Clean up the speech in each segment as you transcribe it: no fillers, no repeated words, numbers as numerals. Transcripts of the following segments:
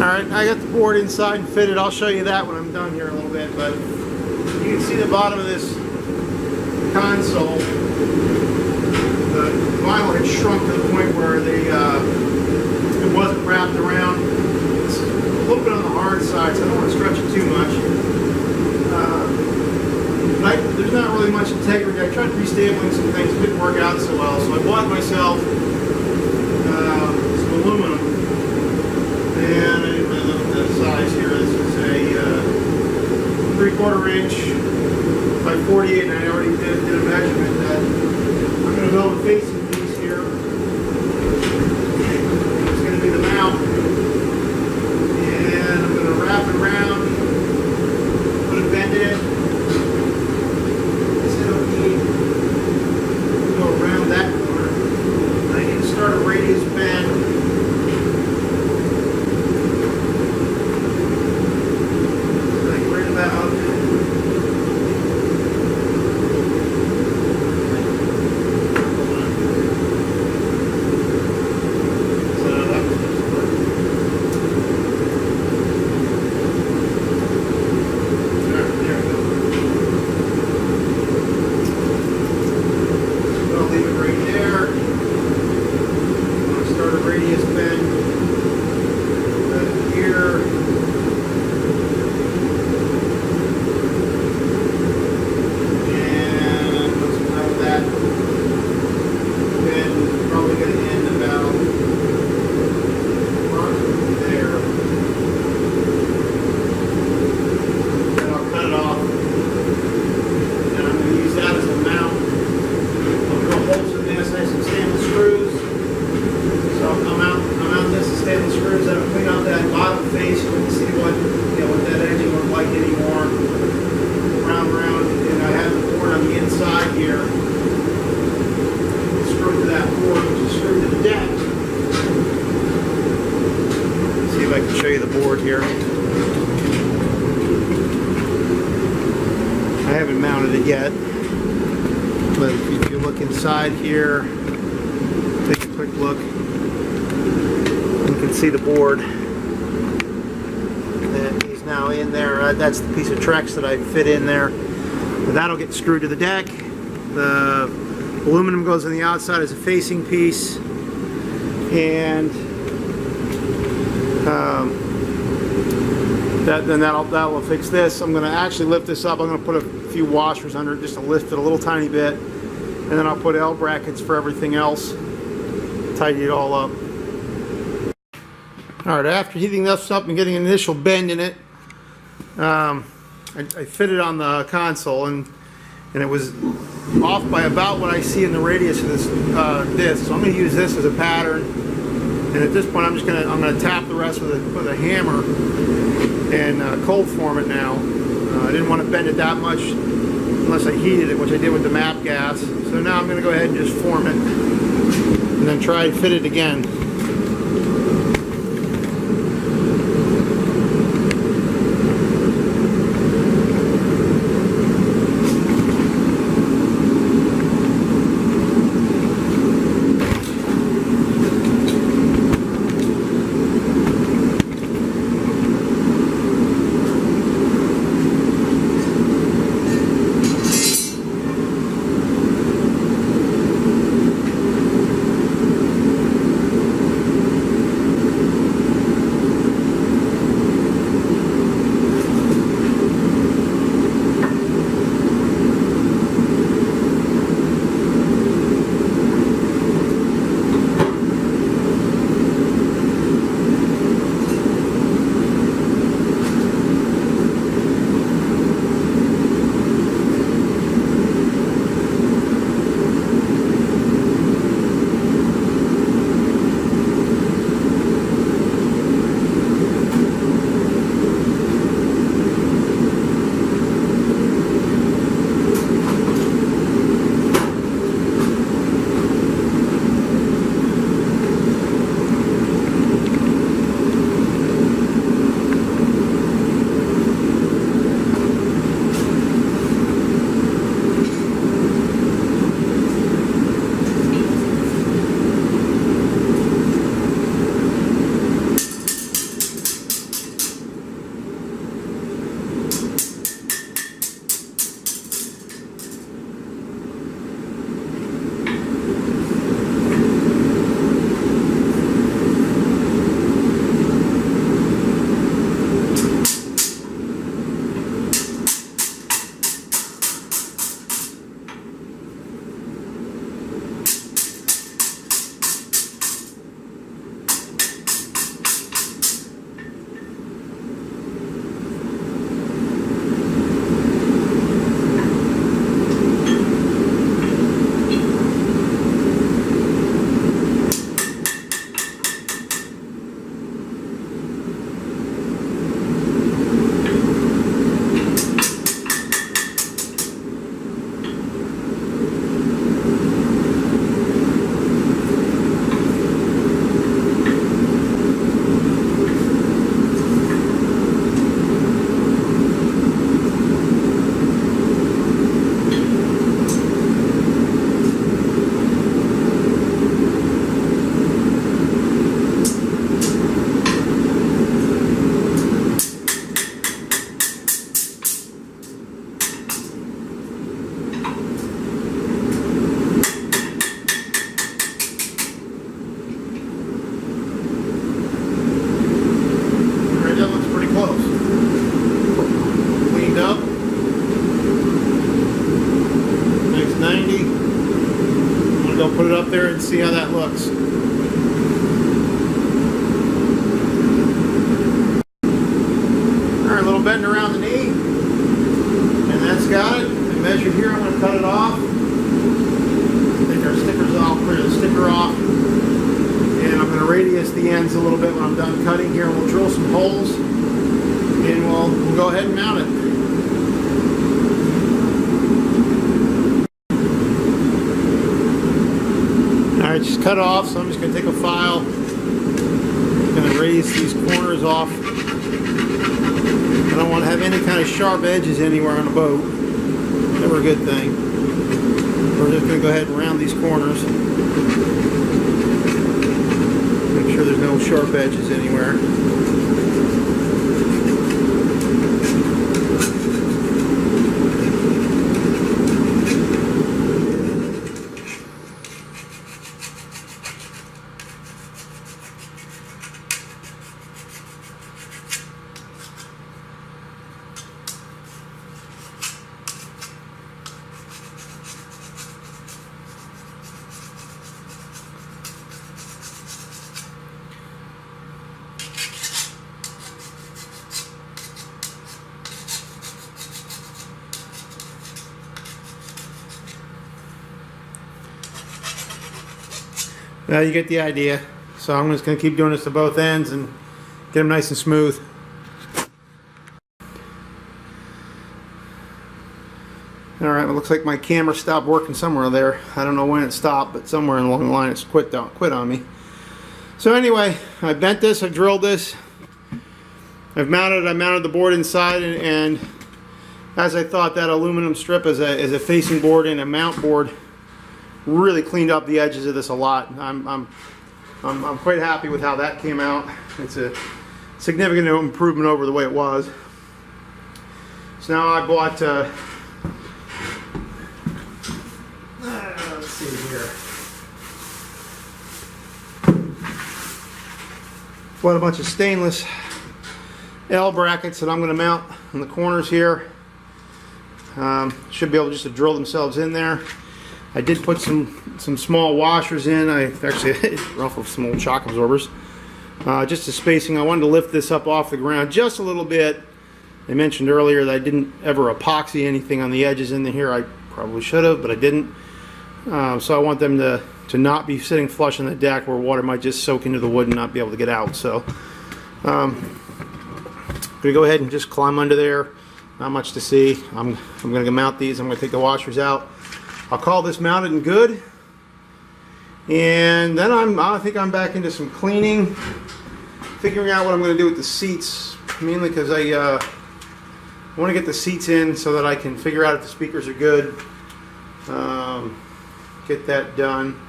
Alright, I got the board inside and fitted. I'll show you that when I'm done here in a little bit, but you can see the bottom of this console. The vinyl had shrunk to the point where it wasn't wrapped around. It's a little bit on the hard side, so I don't want to stretch it too much. There's not really much integrity. I tried restabling some things, it didn't work out so well, so I bought myself some aluminum. And I didn't really look at the size here. This is a 3/4 inch by 48, and I already did a measurement that I'm going to build a facing piece here. It's going to be the mount, and I'm going to wrap it around, put a bend in it. I don't need to go around that corner. I need to start a radius bend. Here. I haven't mounted it yet, but if you look inside here, take a quick look, you can see the board that is now in there. That's the piece of Trex that I fit in there. But that'll get screwed to the deck. The aluminum goes on the outside as a facing piece, and that will fix this. I'm going to actually lift this up. I'm going to put a few washers under it just to lift it a little tiny bit, and then I'll put L brackets for everything else, tidy it all up. Alright, after heating this up and getting an initial bend in it, I fitted on the console, and it was off by about what I see in the radius of this disc. So I'm going to use this as a pattern, and at this point I'm going to tap the rest with a hammer and cold form it now. I didn't want to bend it that much unless I heated it, which I did with the MAP gas. So now I'm going to go ahead and just form it and then try and fit it again. we'll drill some holes and we'll go ahead and mount it. Alright, just cut off, so I'm just going to take a file. I'm going to raise these corners off. I don't want to have any kind of sharp edges anywhere on the boat. Never a good thing. We're just going to go ahead and round these corners. Make sure there's no sharp edges anywhere. Well, you get the idea. So I'm just going to keep doing this to both ends and get them nice and smooth. Alright, well, it looks like my camera stopped working somewhere there. I don't know when it stopped, but somewhere along the line it's quit on me. So anyway, I bent this, I drilled this. I mounted the board inside, and as I thought, that aluminum strip as a facing board and a mount board really cleaned up the edges of this a lot. I'm quite happy with how that came out. It's a significant improvement over the way it was. So now I bought let's see here. Bought a bunch of stainless L brackets that I'm going to mount on the corners here. Should be able just to drill themselves in there. I did put some small washers in. I actually ruffled some old shock absorbers. Just the spacing. I wanted to lift this up off the ground just a little bit. I mentioned earlier that I didn't ever epoxy anything on the edges in here. I probably should have, but I didn't. So I want them to not be sitting flush on the deck where water might just soak into the wood and not be able to get out. So I'm going to go ahead and just climb under there. Not much to see. I'm going to mount these. I'm going to take the washers out. I'll call this mounted and good, and then I think I'm back into some cleaning, figuring out what I'm going to do with the seats, mainly because I want to get the seats in so that I can figure out if the speakers are good, get that done,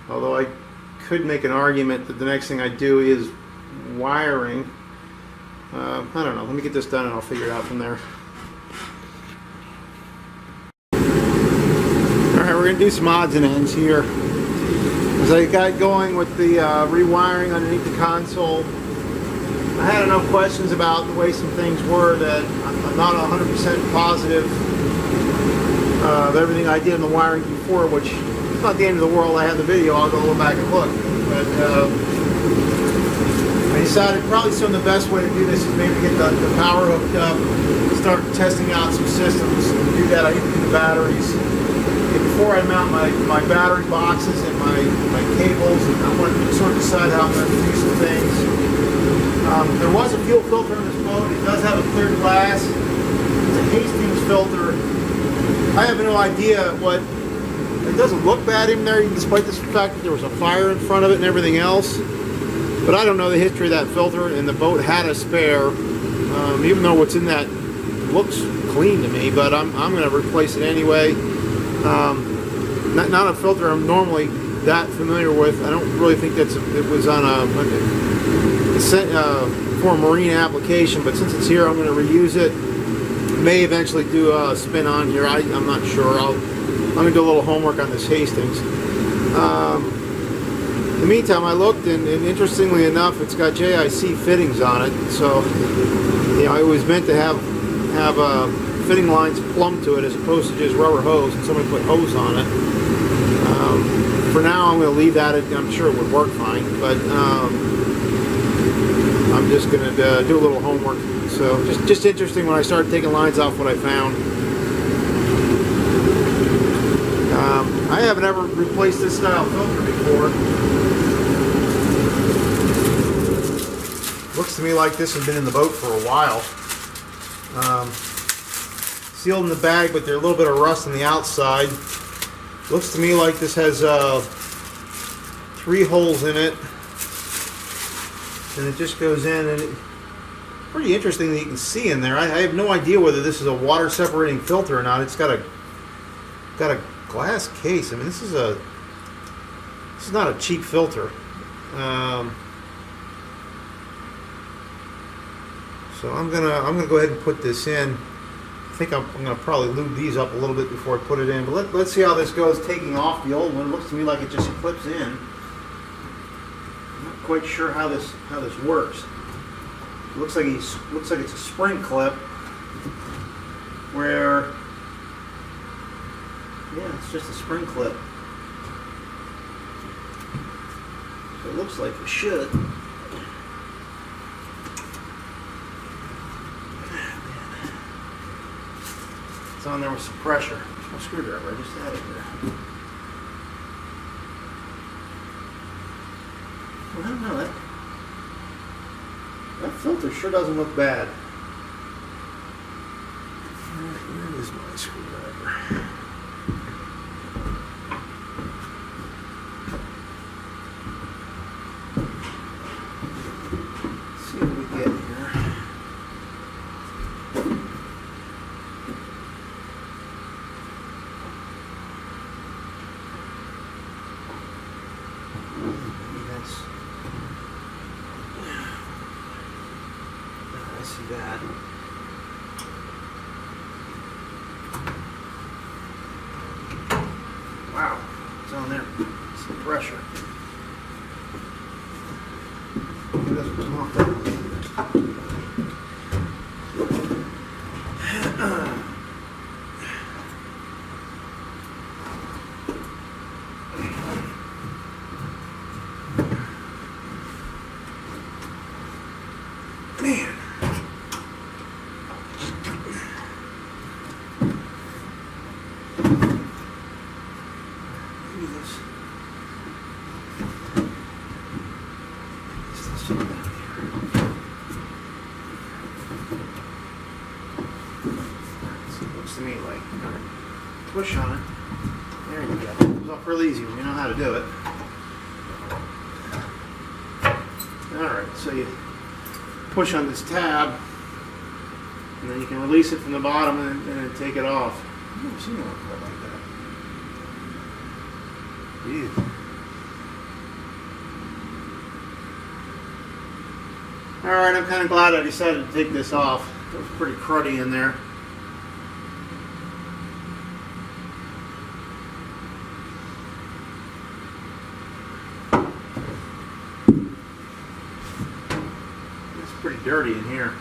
although I could make an argument that the next thing I do is wiring. I don't know, let me get this done and I'll figure it out from there. Alright, we're going to do some odds and ends here. As I got going with the rewiring underneath the console, I had enough questions about the way some things were that I'm not 100% positive of everything I did in the wiring before, which is not the end of the world. I have the video, I'll go back and look. But I decided probably some of the best way to do this is maybe get the power hooked up, start testing out some systems. To do that, I need to do the batteries. Before I mount my battery boxes and my cables, I want to sort of decide how I'm going to do some things. There was a fuel filter on this boat. It does have a clear glass. It's a Hastings filter. I have no idea what... It doesn't look bad in there, despite the fact that there was a fire in front of it and everything else. But I don't know the history of that filter, and the boat had a spare. Even though what's in that looks clean to me, but I'm going to replace it anyway. Not a filter I'm normally that familiar with. I don't really think it was on for a marine application, but since it's here, I'm going to reuse it. May eventually do a spin on here. I'm not sure. I'm going to do a little homework on this Hastings. In the meantime, I looked, and interestingly enough, it's got JIC fittings on it. So, you know, it was meant to have fitting lines plumbed to it as opposed to just rubber hose, and somebody put hose on it. For now, I'm going to leave that. I'm sure it would work fine, but I'm just going to do a little homework. So just interesting when I started taking lines off what I found. I haven't ever replaced this style filter before. Looks to me like this has been in the boat for a while. Sealed in the bag, but there's a little bit of rust on the outside. Looks to me like this has 3 holes in it, and it just goes in, and pretty interesting that you can see in there. I have no idea whether this is a water separating filter or not. It's got a glass case. I mean, this is not a cheap filter. So I'm gonna go ahead and put this in. I think I'm gonna probably lube these up a little bit before I put it in. But let's see how this goes taking off the old one. It looks to me like it just clips in. I'm not quite sure how this works. It looks like it's a spring clip where, yeah, it's just a spring clip. So it looks like it should. It's on there with some pressure. There's my screwdriver. I just had it there. Well, I don't know. That filter sure doesn't look bad. Where is my screwdriver? Let's see what we get here. I see that. Wow, it's on there. Some pressure. It doesn't come off that way. Man. Looks to me like push on it. There you go. It comes off real easy when you know how to do it. Alright, so you push on this tab, and then you can release it from the bottom and then take it off. I've never seen one quite like that. Ew. Alright, I'm kind of glad I decided to take this off. It was pretty cruddy in there. It's pretty dirty in here.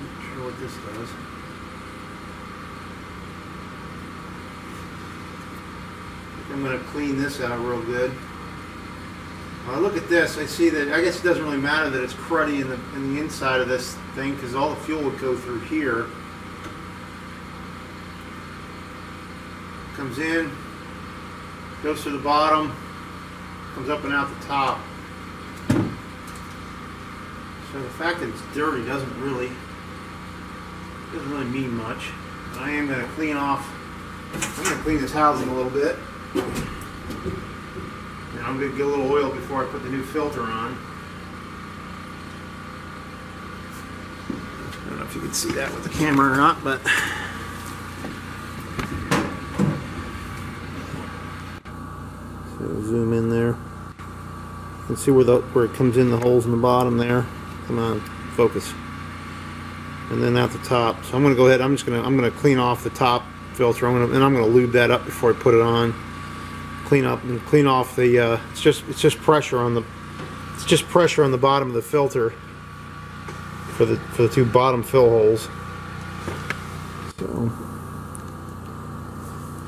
Not sure what this does. I'm going to clean this out real good. When I look at this, I see that I guess it doesn't really matter that it's cruddy in the inside of this thing, because all the fuel would go through here. Comes in, goes to the bottom, comes up and out the top. So the fact that it's dirty doesn't really mean much. But I am going to clean off. I'm going to clean this housing a little bit. And I'm going to get a little oil before I put the new filter on. I don't know if you can see that with the camera or not, but so zoom in there. You can see where it comes in, the holes in the bottom there. Come on, focus. And then at the top. So I'm going to go ahead. I'm going to clean off the top filter. I'm going to lube that up before I put it on. Clean up and clean off the. It's just pressure on the. It's just pressure on the bottom of the filter for the two bottom fill holes. So.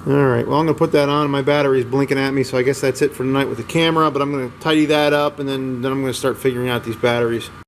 Alright, well I'm going to put that on. My battery's blinking at me, so I guess that's it for tonight with the camera, but I'm going to tidy that up, and then I'm going to start figuring out these batteries.